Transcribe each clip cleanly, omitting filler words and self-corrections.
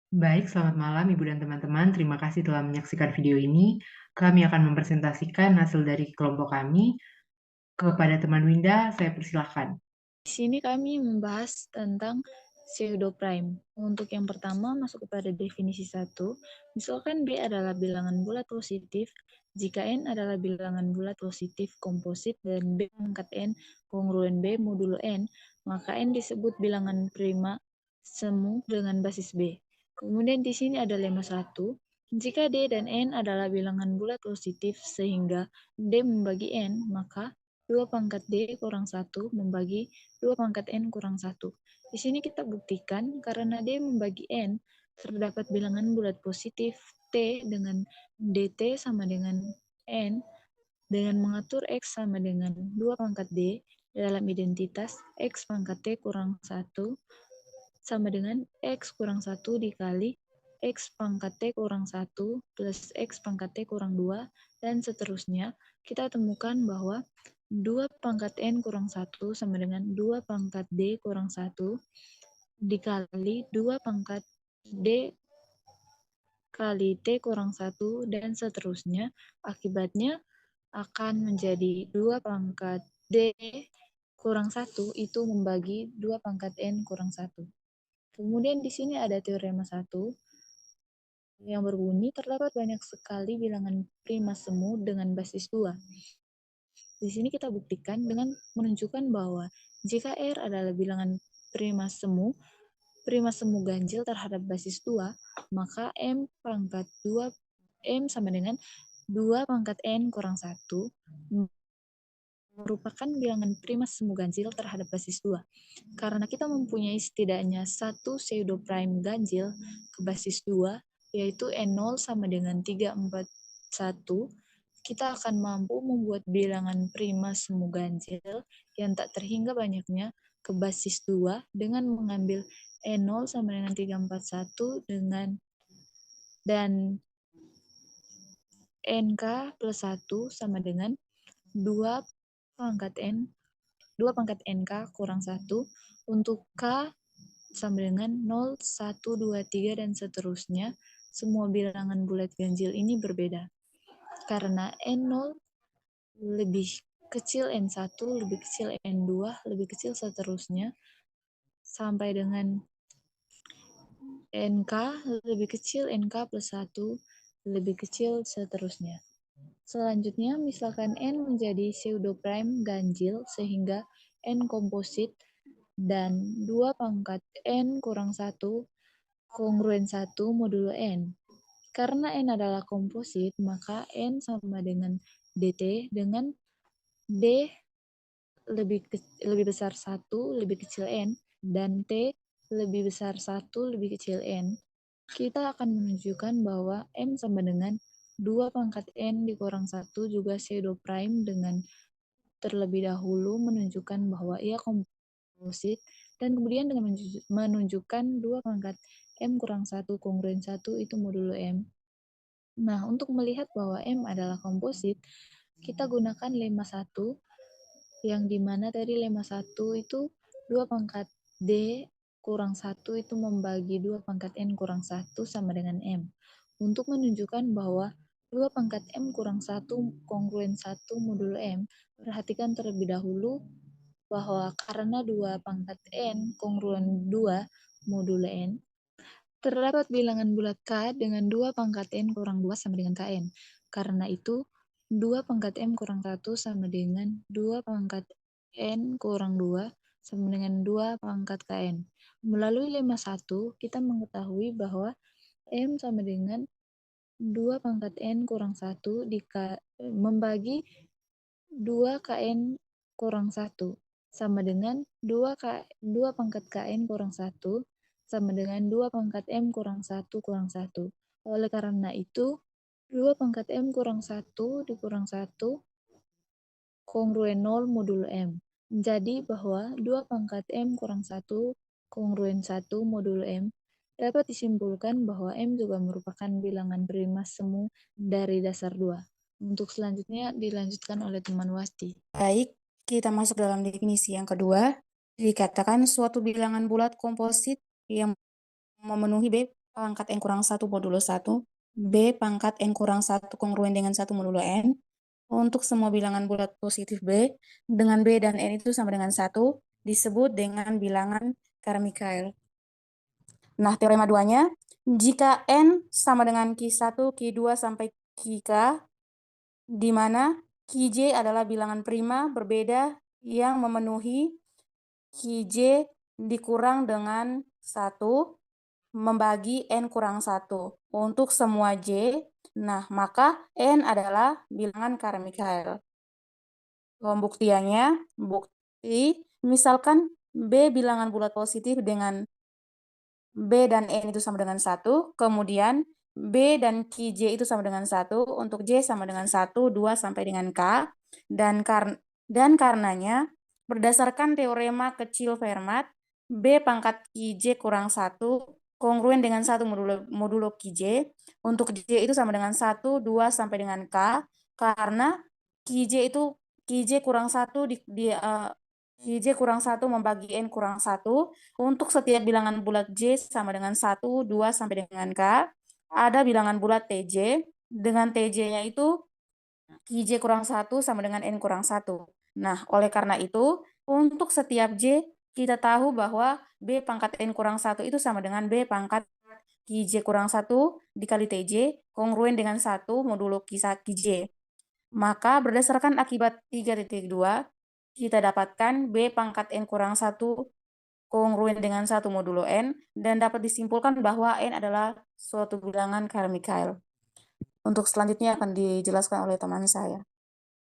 Baik, selamat malam Ibu dan teman-teman. Terima kasih telah menyaksikan video ini. Kami akan mempresentasikan hasil dari kelompok kami. Kepada teman Winda, saya persilahkan. Di sini kami membahas tentang pseudoprime. Untuk yang pertama, masuk kepada definisi 1. Misalkan B adalah bilangan bulat positif, jika N adalah bilangan bulat positif komposit dan B pangkat N kongruen B modulo N, maka N disebut bilangan prima semu dengan basis B. Kemudian di sini ada lemma 1. Jika D dan N adalah bilangan bulat positif sehingga D membagi N, maka 2 pangkat D kurang 1 membagi 2 pangkat N kurang 1. Di sini kita buktikan karena D membagi N, terdapat bilangan bulat positif T dengan DT sama dengan N, dengan mengatur X sama dengan 2 pangkat D dalam identitas X pangkat T kurang 1 sama dengan X kurang 1 dikali X pangkat T kurang 1 plus X pangkat T kurang 2, dan seterusnya. Kita temukan bahwa 2 pangkat N kurang 1 sama dengan 2 pangkat D kurang 1 dikali 2 pangkat D kali T kurang 1, dan seterusnya. Akibatnya akan menjadi 2 pangkat D kurang 1 itu membagi 2 pangkat N kurang 1. Kemudian di sini ada teorema 1 yang berbunyi terdapat banyak sekali bilangan prima semu dengan basis 2. Di sini kita buktikan dengan menunjukkan bahwa jika R adalah bilangan prima semu ganjil terhadap basis 2, maka M pangkat 2 M sama dengan 2 pangkat N kurang 1 merupakan bilangan prima semu ganjil terhadap basis 2. Karena kita mempunyai setidaknya satu pseudoprime ganjil ke basis 2, yaitu N0 sama dengan 341, kita akan mampu membuat bilangan prima semu ganjil yang tak terhingga banyaknya ke basis 2 dengan mengambil N0 sama dengan 341 dan NK plus 1 sama dengan 2 pangkat NK kurang 1. Untuk K sama dengan 0, 1, 2, 3, dan seterusnya. Semua bilangan bulat ganjil ini berbeda. Karena N0 lebih kecil N1, lebih kecil N2, lebih kecil seterusnya, sampai dengan NK lebih kecil NK plus 1, lebih kecil seterusnya. Selanjutnya, misalkan N menjadi pseudoprime ganjil sehingga N komposit dan 2 pangkat N kurang 1 kongruen 1 modulo N. Karena N adalah komposit, maka N sama dengan DT dengan D lebih besar 1, lebih kecil N, dan T lebih besar 1, lebih kecil N. Kita akan menunjukkan bahwa M sama dengan 2 pangkat N dikurang 1 juga pseudoprime dengan terlebih dahulu menunjukkan bahwa ia komposit, dan kemudian dengan menunjukkan 2 pangkat M kurang 1 kongruen 1 itu modulo M. Nah, untuk melihat bahwa M adalah komposit, kita gunakan lemma 1, yang dimana tadi lemma 1 itu 2 pangkat D kurang 1 itu membagi 2 pangkat N kurang 1 sama dengan M. Untuk menunjukkan bahwa 2 pangkat M kurang 1 kongruen 1 modulo M, perhatikan terlebih dahulu bahwa karena 2 pangkat N kongruen 2 modulo N, terdapat bilangan bulat K dengan 2 pangkat N kurang 2 sama dengan Kn. Karena itu, 2 pangkat M kurang 1 sama dengan 2 pangkat N kurang 2 sama dengan 2 pangkat Kn. Melalui lemma 1, kita mengetahui bahwa M sama dengan 2 pangkat N kurang 1 membagi 2 Kn kurang 1 sama dengan 2 pangkat Kn kurang 1 sama dengan 2 pangkat M kurang 1 kurang 1. Oleh karena itu, 2 pangkat M kurang 1 dikurang 1 kongruen 0 modulo M. Jadi bahwa 2 pangkat M kurang 1 kongruen 1 modulo M dapat disimpulkan bahwa M juga merupakan bilangan prima semu dari dasar 2. Untuk selanjutnya dilanjutkan oleh teman Wasti. Baik, kita masuk dalam definisi yang kedua. Dikatakan suatu bilangan bulat komposit yang memenuhi B pangkat N kurang 1 modulo 1, B pangkat N kurang 1 kongruen dengan 1 modulo N, untuk semua bilangan bulat positif B, dengan B dan N itu sama dengan 1, disebut dengan bilangan Carmichael. Nah, teorema 2-nya, jika N sama dengan Q1, Q2, sampai Qk, di mana Qj adalah bilangan prima berbeda yang memenuhi Qj dikurang dengan 1 membagi N kurang 1 untuk semua J. Nah, maka N adalah bilangan Carmichael. Pembuktiannya, bukti, misalkan B bilangan bulat positif dengan B dan N itu sama dengan 1, kemudian B dan Qj itu sama dengan 1, untuk J sama dengan 1, 2, sampai dengan K, dan karenanya, berdasarkan teorema kecil Fermat, B pangkat Qj kurang 1, kongruen dengan 1 modulo Qj, untuk J itu sama dengan 1, 2, sampai dengan K, karena Qj kurang 1 Qj kurang 1 membagi N kurang 1, untuk setiap bilangan bulat J sama dengan 1, 2, sampai dengan K, ada bilangan bulat Tj, dengan Tj-nya itu Qj kurang 1 sama dengan N kurang 1. Nah, oleh karena itu, untuk setiap J, kita tahu bahwa B pangkat N kurang 1 itu sama dengan B pangkat Qj kurang 1 dikali Tj, kongruen dengan 1 modulo Qj. Maka berdasarkan akibat 3.2, kita dapatkan B pangkat N kurang 1 kongruen dengan 1 modulo N, dan dapat disimpulkan bahwa N adalah suatu bilangan Carmichael. Untuk selanjutnya akan dijelaskan oleh teman saya.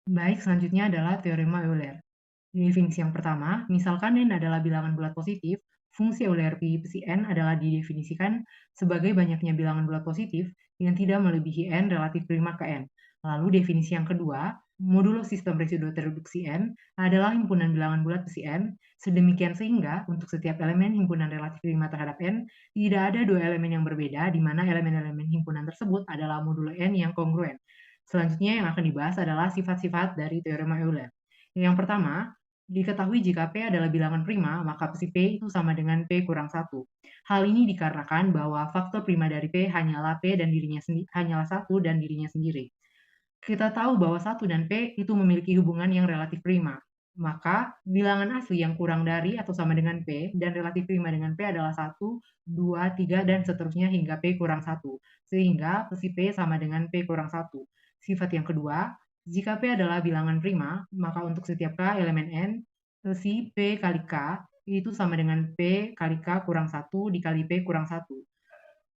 Baik, selanjutnya adalah teorema Euler. Definisi yang pertama, misalkan N adalah bilangan bulat positif, fungsi Euler pi psi N adalah didefinisikan sebagai banyaknya bilangan bulat positif yang tidak melebihi N relatif prima ke N. Lalu definisi yang kedua, modulo sistem residu terreduksi N adalah himpunan bilangan bulat psi N, sedemikian sehingga untuk setiap elemen himpunan relatif prima terhadap N, tidak ada dua elemen yang berbeda di mana elemen-elemen himpunan tersebut adalah modulo N yang kongruen. Selanjutnya yang akan dibahas adalah sifat-sifat dari teorema Euler. Yang pertama, diketahui jika P adalah bilangan prima, maka psi P itu sama dengan P kurang 1. Hal ini dikarenakan bahwa faktor prima dari P hanyalah P dan hanyalah 1 dan dirinya sendiri. Kita tahu bahwa 1 dan P itu memiliki hubungan yang relatif prima. Maka bilangan asli yang kurang dari atau sama dengan P dan relatif prima dengan P adalah 1, 2, 3, dan seterusnya hingga P kurang 1. Sehingga psi P sama dengan P kurang 1. Sifat yang kedua, jika P adalah bilangan prima, maka untuk setiap K elemen N, psi P kali K itu sama dengan P kali K kurang 1 dikali P kurang 1.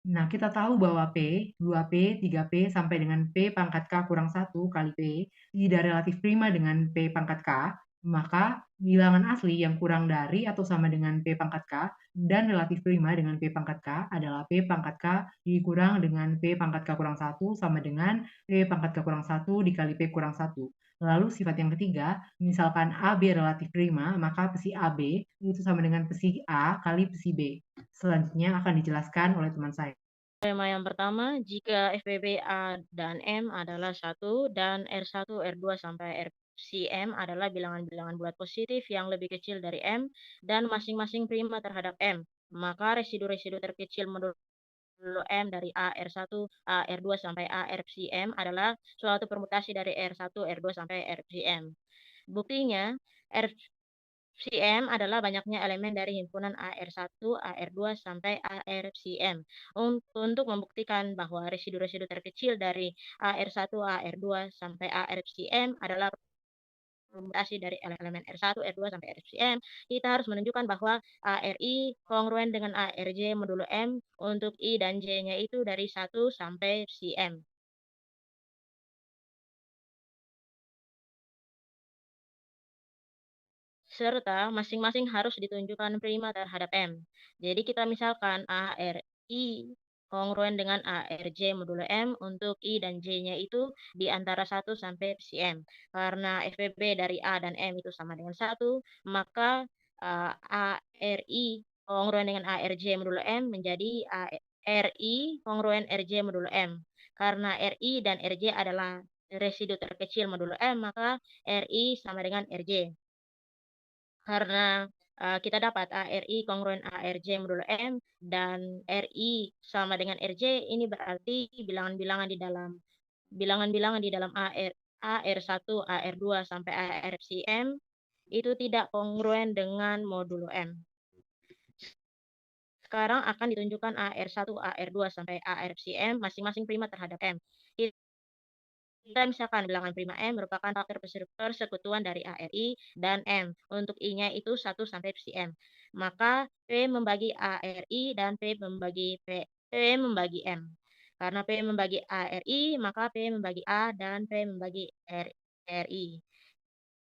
Nah, kita tahu bahwa P, 2P, 3P, sampai dengan P pangkat K kurang 1 kali P tidak relatif prima dengan P pangkat K, maka bilangan asli yang kurang dari atau sama dengan P pangkat K dan relatif prima dengan P pangkat K adalah P pangkat K dikurang dengan P pangkat K kurang 1 sama dengan P pangkat K kurang 1 dikali P kurang 1. Lalu sifat yang ketiga, misalkan AB relatif prima, maka psi AB itu sama dengan psi A kali psi B. Selanjutnya akan dijelaskan oleh teman saya. Teorema yang pertama, jika FPB A dan M adalah 1 dan R1, R2, sampai RCM adalah bilangan-bilangan bulat positif yang lebih kecil dari M dan masing-masing prima terhadap M, maka residu-residu terkecil modulo M dari A R1, A R2, sampai A RCM adalah suatu permutasi dari R1, R2, sampai RCM. Buktinya, RCM adalah banyaknya elemen dari himpunan AR1, AR2, sampai ARCM. Untuk membuktikan bahwa residu-residu terkecil dari AR1, AR2, sampai ARCM adalah permutasi dari elemen R1, R2, sampai RCM, kita harus menunjukkan bahwa ARI kongruen dengan ARJ modulo M untuk I dan J-nya itu dari 1 sampai CM. Serta masing-masing harus ditunjukkan prima terhadap M. Jadi kita misalkan ARI kongruen dengan ARJ modulo M untuk I dan J-nya itu di antara 1 sampai CM. Karena FPB dari A dan M itu sama dengan 1, maka ARI kongruen dengan ARJ modulo M menjadi RI kongruen RJ modulo M. Karena RI dan RJ adalah residu terkecil modulo M, maka RI sama dengan RJ. Karena kita dapat ARI kongruen ARJ modulo M dan RI sama dengan RJ, ini berarti bilangan-bilangan di dalam AR1, AR2 sampai ARCM itu tidak kongruen dengan modulo M. Sekarang akan ditunjukkan AR1, AR2 sampai ARCM masing-masing prima terhadap M. Kita misalkan bilangan prima M merupakan faktor persekutuan dari ARI dan M. Untuk I-nya itu 1 sampai Cm. Maka P membagi ARI dan P membagi M. Karena P membagi ARI, maka P membagi A dan P membagi RI.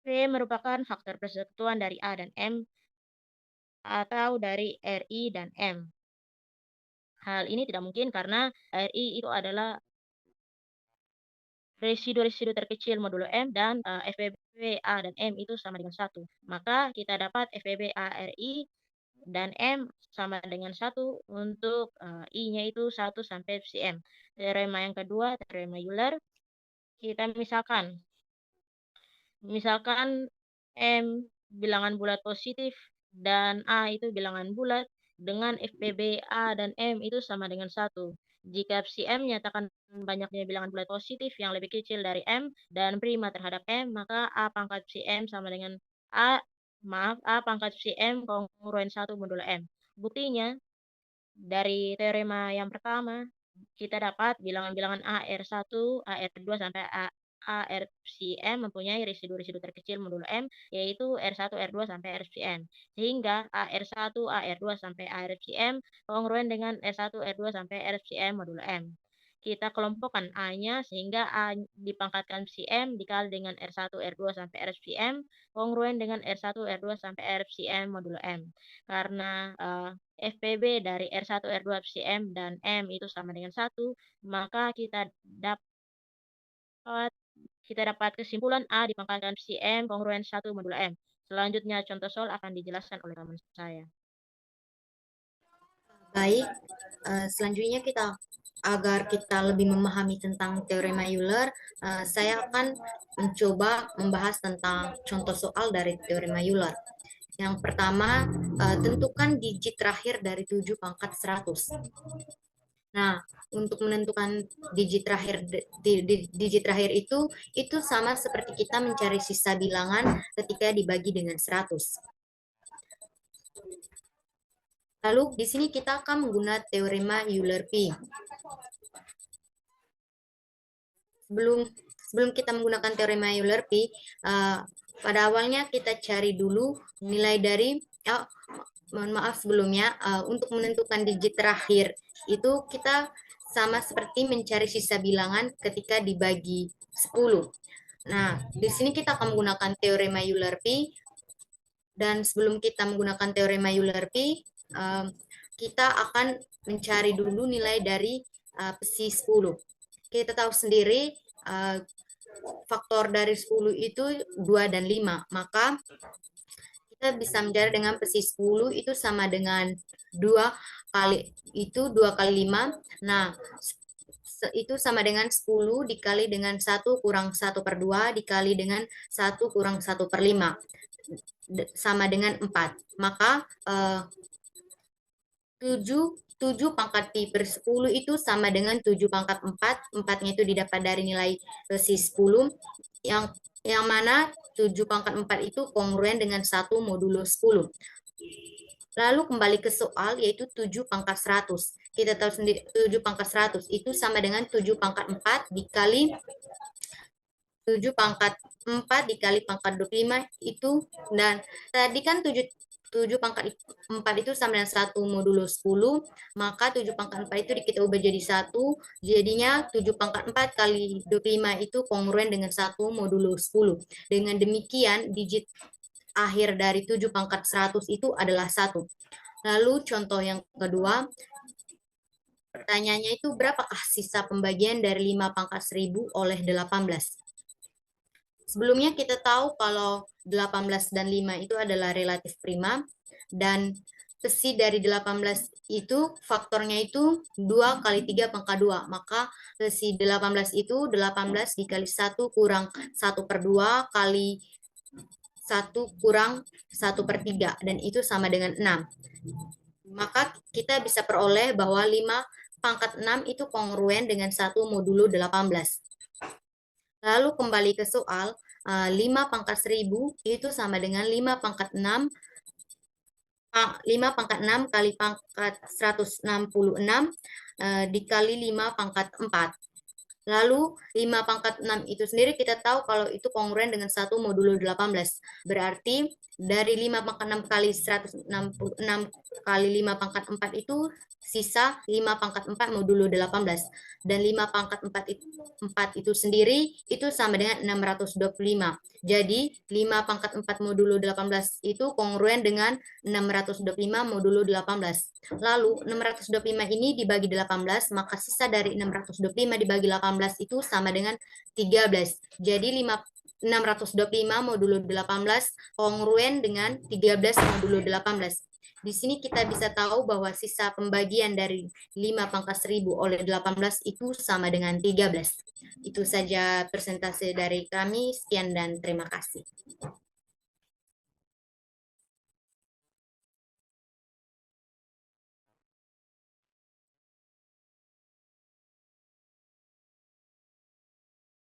P merupakan faktor persekutuan dari A dan M atau dari RI dan M. Hal ini tidak mungkin karena RI itu adalah residu-residu terkecil modulo M dan FBB A dan M itu sama dengan 1. Maka kita dapat FBB ARI dan M sama dengan 1 untuk I-nya itu 1 sampai Cm. Teorema yang kedua, teorema Euler. Kita misalkan M bilangan bulat positif dan A itu bilangan bulat dengan FBB A dan M itu sama dengan 1. Jika Cm nyatakan banyaknya bilangan bulat positif yang lebih kecil dari M dan prima terhadap M, maka A pangkat Cm sama dengan A pangkat Cm kongruen 1 modulo M. Buktinya, dari teorema yang pertama, kita dapat bilangan-bilangan AR1, AR2 sampai ARCM mempunyai residu-residu terkecil modulo M, yaitu R1, R2 sampai RCM. Sehingga AR1, AR2 sampai ARCM kongruen dengan R1, R2 sampai RCM modulo M. Kita kelompokkan A-nya sehingga A dipangkatkan Cm dikali dengan R1, R2 sampai RCM kongruen dengan R1, R2 sampai RCM modulo M. Karena FPB dari R1, R2, Cm dan M itu sama dengan 1, maka kita dapat kesimpulan A dipangkatkan Cm kongruen 1 modulo M. Selanjutnya contoh soal akan dijelaskan oleh teman saya. Baik, selanjutnya agar kita lebih memahami tentang teorema Euler, saya akan mencoba membahas tentang contoh soal dari teorema Euler. Yang pertama, tentukan digit terakhir dari 7 pangkat 100. Nah, untuk menentukan digit terakhir itu sama seperti kita mencari sisa bilangan ketika dibagi dengan 100. Lalu di sini kita akan menggunakan teorema Euler-P. Sebelum kita menggunakan teorema Euler-P, pada awalnya kita cari dulu nilai dari mohon maaf sebelumnya, untuk menentukan digit terakhir itu kita sama seperti mencari sisa bilangan ketika dibagi 10. Nah, di sini kita akan menggunakan teorema Euler-P, dan sebelum kita menggunakan teorema Euler-P, kita akan mencari dulu nilai dari psi 10. Kita tahu sendiri faktor dari 10 itu 2 dan 5, maka kita bisa mencari dengan psi 10 itu sama dengan 2 kali 5. Nah, itu sama dengan 10 dikali dengan 1 kurang 1/2 dikali dengan 1 kurang 1/5 sama dengan 4. Maka 7 pangkat pi per 10 itu sama dengan 7 pangkat 4. 4-nya itu didapat dari nilai psi 10, yang mana 7 pangkat 4 itu kongruen dengan 1 modulo 10. Lalu kembali ke soal, yaitu 7 pangkat 100. Kita tahu sendiri 7 pangkat 100 itu sama dengan 7 pangkat 4 dikali 7 pangkat 4 dikali pangkat 25 itu, dan tadi kan 7 pangkat 4 itu sama dengan 1 modulo 10, maka 7 pangkat 4 itu kita ubah jadi 1, jadinya 7 pangkat 4 kali 25 itu kongruen dengan 1 modulo 10. Dengan demikian, digit akhir dari 7 pangkat 100 itu adalah 1. Lalu contoh yang kedua, pertanyaannya itu berapakah sisa pembagian dari 5 pangkat 1000 oleh 18? Sebelumnya kita tahu kalau 18 dan 5 itu adalah relatif prima, dan psi dari 18 itu faktornya itu 2 kali 3 pangkat 2, maka psi 18 itu 18 dikali 1 kurang 1/2 kali 1 kurang 1/3 dan itu sama dengan 6. Maka kita bisa peroleh bahwa 5/6 itu kongruen dengan 1 modulo 18. Lalu kembali ke soal, 5/1000 itu sama dengan 5/6 kali pangkat 166 dikali 5/4. Lalu 5/6 itu sendiri kita tahu kalau itu kongruen dengan 1 modulo 18. Berarti dari 5/6 kali 166 kali 5/4 itu sisa 5/4 modulo 18. Dan 5/4 itu sendiri itu sama dengan 625. Jadi 5/4 modulo 18 itu kongruen dengan 625 modulo 18. Lalu 625 ini dibagi 18, maka sisa dari 625 dibagi 18 itu sama dengan 13. Jadi 625 modulo 18 kongruen dengan 13 modulo 18. Di sini kita bisa tahu bahwa sisa pembagian dari 5/1000 oleh 18 itu sama dengan 13. Itu saja presentasi dari kami. Sekian dan terima kasih.